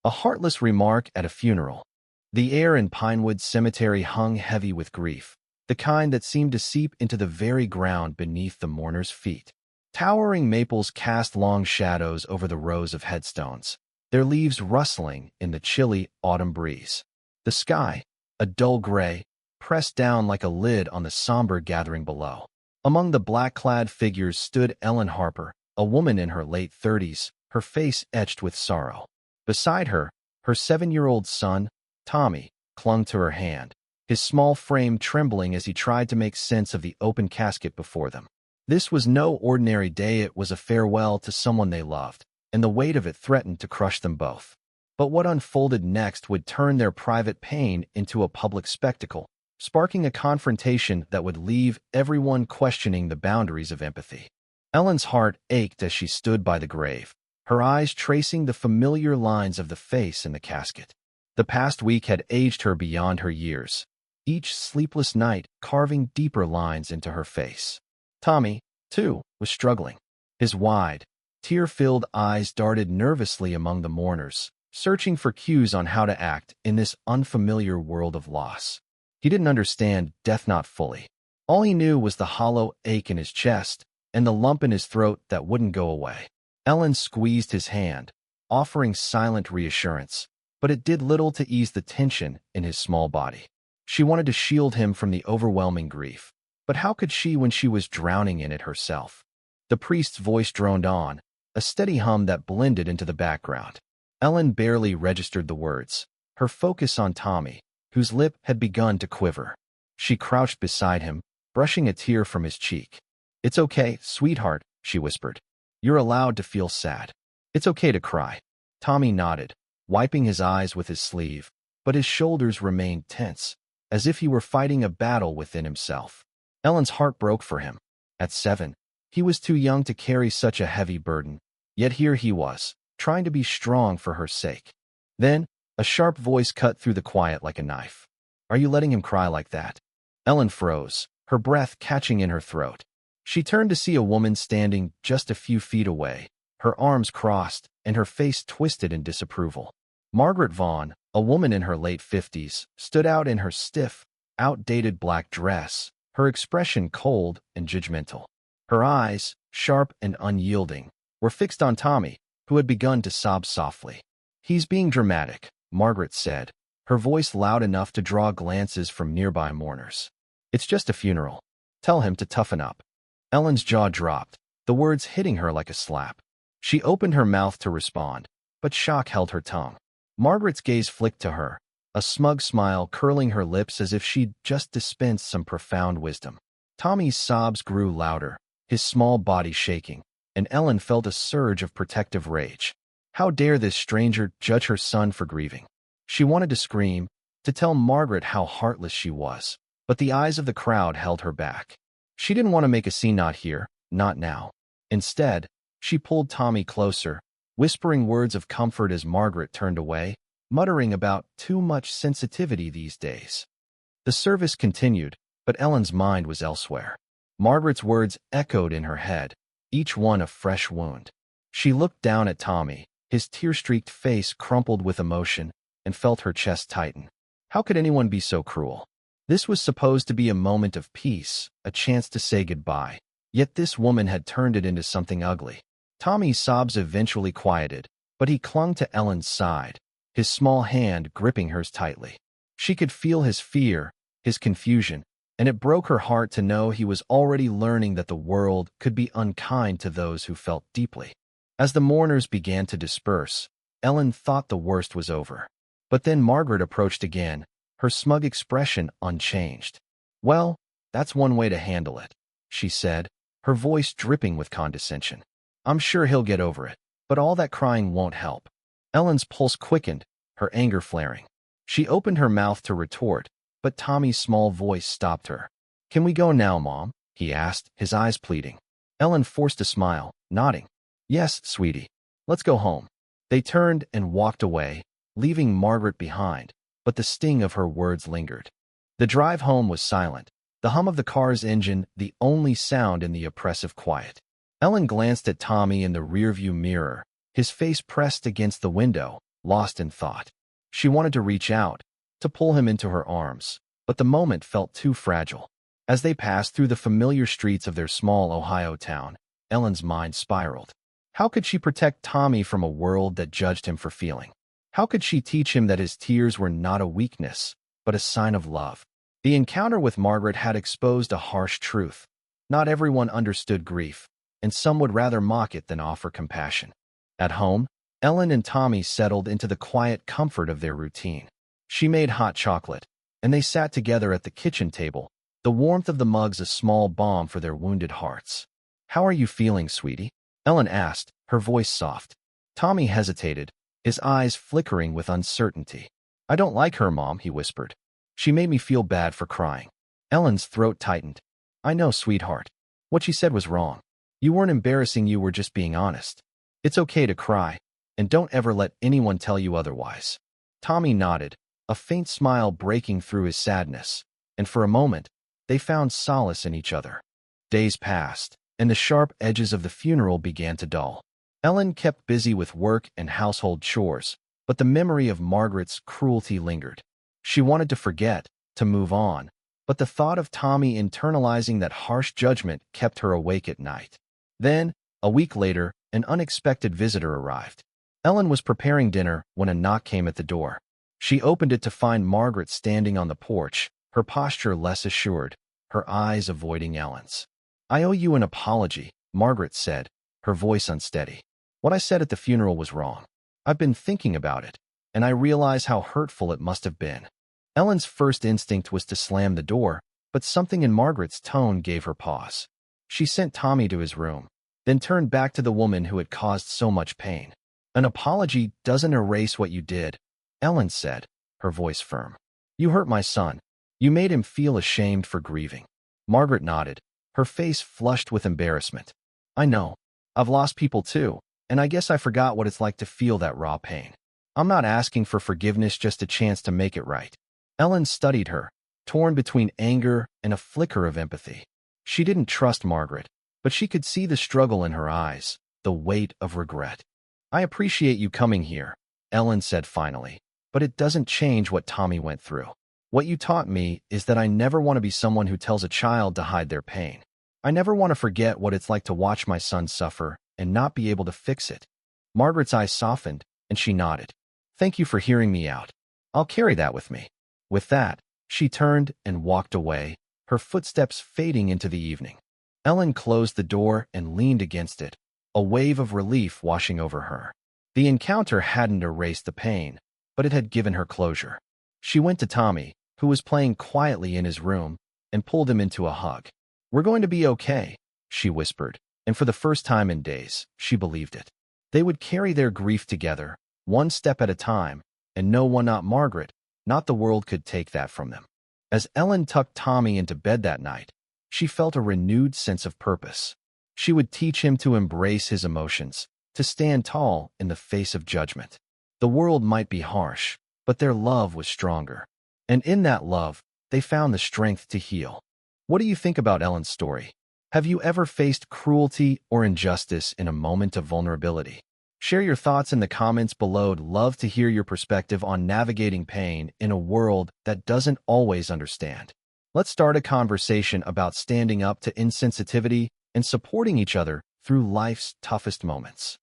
A heartless remark at a funeral. The air in Pinewood Cemetery hung heavy with grief, the kind that seemed to seep into the very ground beneath the mourner's feet. Towering maples cast long shadows over the rows of headstones, their leaves rustling in the chilly autumn breeze. The sky, a dull gray, pressed down like a lid on the somber gathering below. Among the black-clad figures stood Ellen Harper, a woman in her late 30s, her face etched with sorrow. Beside her, her 7-year-old son, Tommy, clung to her hand, his small frame trembling as he tried to make sense of the open casket before them. This was no ordinary day. It was a farewell to someone they loved, and the weight of it threatened to crush them both. But what unfolded next would turn their private pain into a public spectacle, sparking a confrontation that would leave everyone questioning the boundaries of empathy. Ellen's heart ached as she stood by the grave, her eyes tracing the familiar lines of the face in the casket. The past week had aged her beyond her years, each sleepless night carving deeper lines into her face. Tommy, too, was struggling. His wide, tear-filled eyes darted nervously among the mourners, searching for cues on how to act in this unfamiliar world of loss. He didn't understand death, not fully. All he knew was the hollow ache in his chest and the lump in his throat that wouldn't go away. Ellen squeezed his hand, offering silent reassurance, but it did little to ease the tension in his small body. She wanted to shield him from the overwhelming grief, but how could she when she was drowning in it herself? The priest's voice droned on, a steady hum that blended into the background. Ellen barely registered the words, her focus on Tommy, whose lip had begun to quiver. She crouched beside him, brushing a tear from his cheek. "It's okay, sweetheart," she whispered. "You're allowed to feel sad. It's okay to cry." Tommy nodded, wiping his eyes with his sleeve, but his shoulders remained tense, as if he were fighting a battle within himself. Ellen's heart broke for him. At 7, he was too young to carry such a heavy burden, yet here he was, trying to be strong for her sake. Then, a sharp voice cut through the quiet like a knife. "Are you letting him cry like that?" Ellen froze, her breath catching in her throat. She turned to see a woman standing just a few feet away, her arms crossed and her face twisted in disapproval. Margaret Vaughn, a woman in her late 50s, stood out in her stiff, outdated black dress, her expression cold and judgmental. Her eyes, sharp and unyielding, were fixed on Tommy, who had begun to sob softly. "He's being dramatic," Margaret said, her voice loud enough to draw glances from nearby mourners. "It's just a funeral. Tell him to toughen up." Ellen's jaw dropped, the words hitting her like a slap. She opened her mouth to respond, but shock held her tongue. Margaret's gaze flicked to her, a smug smile curling her lips as if she'd just dispensed some profound wisdom. Tommy's sobs grew louder, his small body shaking, and Ellen felt a surge of protective rage. How dare this stranger judge her son for grieving? She wanted to scream, to tell Margaret how heartless she was, but the eyes of the crowd held her back. She didn't want to make a scene, not here, not now. Instead, she pulled Tommy closer, whispering words of comfort as Margaret turned away, muttering about too much sensitivity these days. The service continued, but Ellen's mind was elsewhere. Margaret's words echoed in her head, each one a fresh wound. She looked down at Tommy, his tear-streaked face crumpled with emotion, and felt her chest tighten. How could anyone be so cruel? This was supposed to be a moment of peace, a chance to say goodbye. Yet this woman had turned it into something ugly. Tommy's sobs eventually quieted, but he clung to Ellen's side, his small hand gripping hers tightly. She could feel his fear, his confusion, and it broke her heart to know he was already learning that the world could be unkind to those who felt deeply. As the mourners began to disperse, Ellen thought the worst was over. But then Margaret approached again, her smug expression unchanged. "Well, that's one way to handle it," she said, her voice dripping with condescension. "I'm sure he'll get over it, but all that crying won't help." Ellen's pulse quickened, her anger flaring. She opened her mouth to retort, but Tommy's small voice stopped her. "Can we go now, Mom?" he asked, his eyes pleading. Ellen forced a smile, nodding. "Yes, sweetie. Let's go home." They turned and walked away, leaving Margaret behind, but the sting of her words lingered. The drive home was silent, the hum of the car's engine the only sound in the oppressive quiet. Ellen glanced at Tommy in the rearview mirror, his face pressed against the window, lost in thought. She wanted to reach out, to pull him into her arms, but the moment felt too fragile. As they passed through the familiar streets of their small Ohio town, Ellen's mind spiraled. How could she protect Tommy from a world that judged him for feeling? How could she teach him that his tears were not a weakness, but a sign of love? The encounter with Margaret had exposed a harsh truth. Not everyone understood grief, and some would rather mock it than offer compassion. At home, Ellen and Tommy settled into the quiet comfort of their routine. She made hot chocolate, and they sat together at the kitchen table, the warmth of the mugs a small balm for their wounded hearts. "How are you feeling, sweetie?" Ellen asked, her voice soft. Tommy hesitated, his eyes flickering with uncertainty. "I don't like her, Mom," he whispered. "She made me feel bad for crying." Ellen's throat tightened. "I know, sweetheart. What she said was wrong. You weren't embarrassing, you were just being honest. It's okay to cry, and don't ever let anyone tell you otherwise." Tommy nodded, a faint smile breaking through his sadness, and for a moment, they found solace in each other. Days passed, and the sharp edges of the funeral began to dull. Ellen kept busy with work and household chores, but the memory of Margaret's cruelty lingered. She wanted to forget, to move on, but the thought of Tommy internalizing that harsh judgment kept her awake at night. Then, a week later, an unexpected visitor arrived. Ellen was preparing dinner when a knock came at the door. She opened it to find Margaret standing on the porch, her posture less assured, her eyes avoiding Ellen's. "I owe you an apology," Margaret said, her voice unsteady. "What I said at the funeral was wrong. I've been thinking about it, and I realize how hurtful it must have been." Ellen's first instinct was to slam the door, but something in Margaret's tone gave her pause. She sent Tommy to his room, then turned back to the woman who had caused so much pain. "An apology doesn't erase what you did," Ellen said, her voice firm. "You hurt my son. You made him feel ashamed for grieving." Margaret nodded, her face flushed with embarrassment. "I know. I've lost people too, and I guess I forgot what it's like to feel that raw pain. I'm not asking for forgiveness, just a chance to make it right." Ellen studied her, torn between anger and a flicker of empathy. She didn't trust Margaret, but she could see the struggle in her eyes, the weight of regret. "I appreciate you coming here," Ellen said finally, "but it doesn't change what Tommy went through. What you taught me is that I never want to be someone who tells a child to hide their pain. I never want to forget what it's like to watch my son suffer and not be able to fix it." Margaret's eyes softened, and she nodded. "Thank you for hearing me out. I'll carry that with me." With that, she turned and walked away, her footsteps fading into the evening. Ellen closed the door and leaned against it, a wave of relief washing over her. The encounter hadn't erased the pain, but it had given her closure. She went to Tommy, who was playing quietly in his room, and pulled him into a hug. "We're going to be okay," she whispered, and for the first time in days, she believed it. They would carry their grief together, one step at a time, and no one, not Margaret, not the world, could take that from them. As Ellen tucked Tommy into bed that night, she felt a renewed sense of purpose. She would teach him to embrace his emotions, to stand tall in the face of judgment. The world might be harsh, but their love was stronger. And in that love, they found the strength to heal. What do you think about Ellen's story? Have you ever faced cruelty or injustice in a moment of vulnerability? Share your thoughts in the comments below. I'd love to hear your perspective on navigating pain in a world that doesn't always understand. Let's start a conversation about standing up to insensitivity and supporting each other through life's toughest moments.